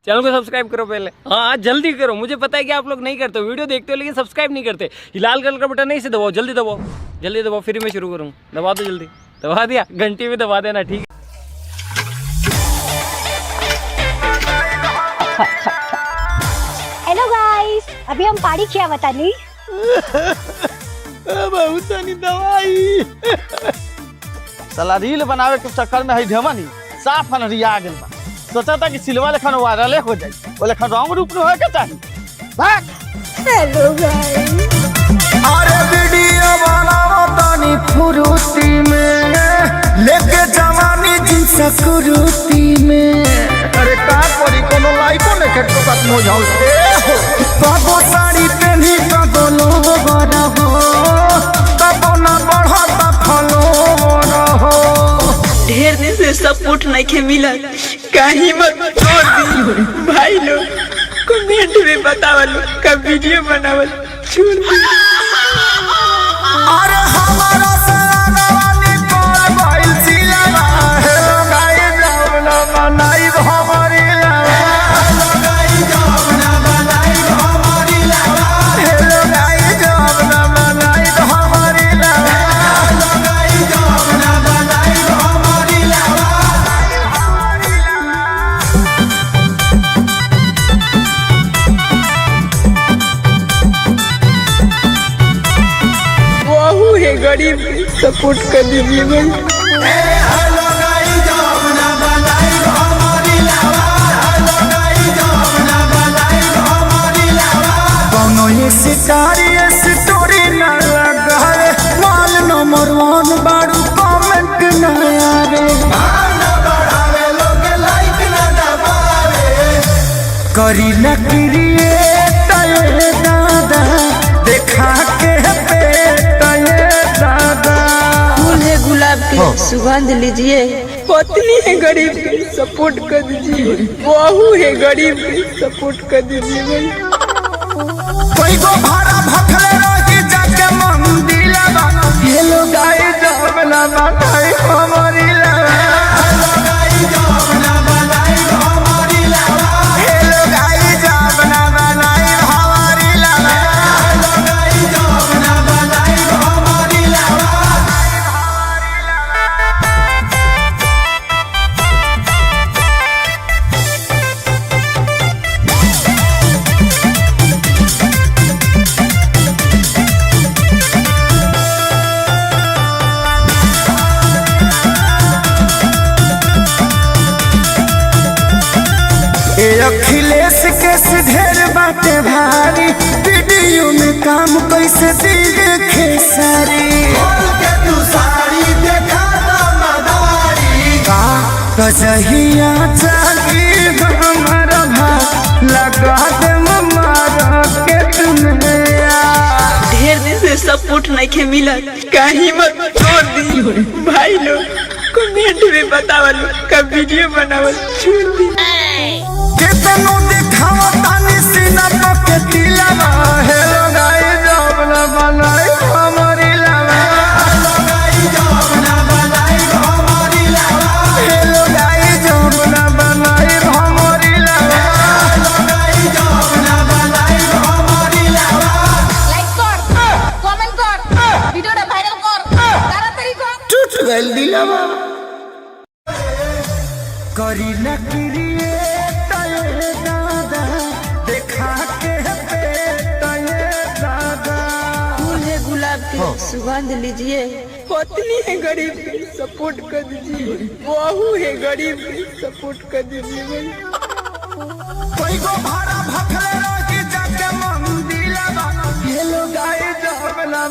Channel को subscribe करो पहले। हाँ जल्दी करो, मुझे पता है कि आप लोग नहीं करते हो, वीडियो देखते हो लेकिन सब्सक्राइब नहीं करते। ये लाल कलर का बटन नहीं से दबाओ, जल्दी दबाओ, जल्दी दबाओ, फिर मैं शुरू करूँ। दबा दो जल्दी, दबा दिया, घंटी भी दबा देना, ठीक है। हेलो गाइस, अभी हम पानी क्या बता नहीं दवाई साला रील बनावे के चक्कर में है ढेमनी साफ अनरिया गेल बा। सोचा था कि सिल्वा लेखन वायरल हो जाए, वो लेखन रंग रूप में होए के चाहिए। भाग। हेलो गाइस, अरे वीडियो बनाओ तानी फुरुती में लेके जवानी जिनस कुरुती में। अरे का करी कोनो लाइको ने खेत को बात हो जाओ ए हो। कबो साड़ी पहनी कबो लोगो रहो, कबो ना बढ़ता फलो रहो। ढेर दिन से सपोर्ट नहीं के मिला, कहीं मत छोड़ दी भाई लोग। कमेंट में बतावल कब वीडियो बनावल छोड़ दी। अरे हमारा सरावानी पर भाई सिलावा है गाइस जावना बनाई हमारी लावा। हेलो गाइस जावना बनाई हमारी लावा। हेलो गाइस जावना बनाई हमारी लावा। हेलो गाइस जावना बनाई हमारी लावा। बहू है गरीब, सपोर्ट कर दीजिए भाई। हेलो गाइस जावना बनाई हमारी लावा। हेलो गाइस जावना बनाई हमारी लावा। कोनो ये शिकारी स्टोरी न लगाए, माल नंबर 1 बारू कमेंट न आवे। न बढ़ावे लोग लाइक न दबावे, करी न क्रिएट ये दादा देखा के पेट ये दादा। फूल है गुलाब के सुगंध लीजिए, पत्नी है गरीब के सपोर्ट कर दीजिए। बहू है गरीब के सपोर्ट कर दीजिए भाई। कोई को भाड़ा भखले रही जाके मंदिलवा। हेलो गाइस जावना बनाई हमारी लावा। हेलो गाइस जावना बनाई हमारी लावा। हेलो गाइस जावना बनाई हमारी लावा। हेलो गाइस जावना बनाई हमारी लावा। अखिलेश के ढेर बाटे भारी, वीडियो में काम कैसे दिखे सारी। तू सारी देखा मदारी का कजहिया चाली हमारा भाग लगा दे मारा के तुम्हें। ढेर दिन से सपोर्ट नहीं के मिला, कहीं मत छोड़ दी भाई लोग। कमेंट में बतावल कब वीडियो बनावल छोड़ दी। केतनो दिखावा तानी सीना के तिलावा। हेलो गाइस जावना बनाई हमारी लावा। हेलो गाइस जावना बनाई हमारी लावा। हेलो गाइस जावना बनाई हमारी लावा। हेलो गाइस जावना बनाई हमारी लावा। লাইক কর, কমেন্ট কর, ভিডিওটা ভাইরাল কর, তাড়াতাড়ি কর। टूट गइल दिलवा, करी न क्रिएट ये दादा देखा के पेट ये दादा। फूल है गुलाब के सुगंध लीजिए, पत्नी है गरीब के सपोर्ट कर दीजिए। बहू है गरीब के सपोर्ट कर दीजिए भाई। कोई को भाड़ा भखले रही जाके मंदिलवा। हेलो गाइस जावना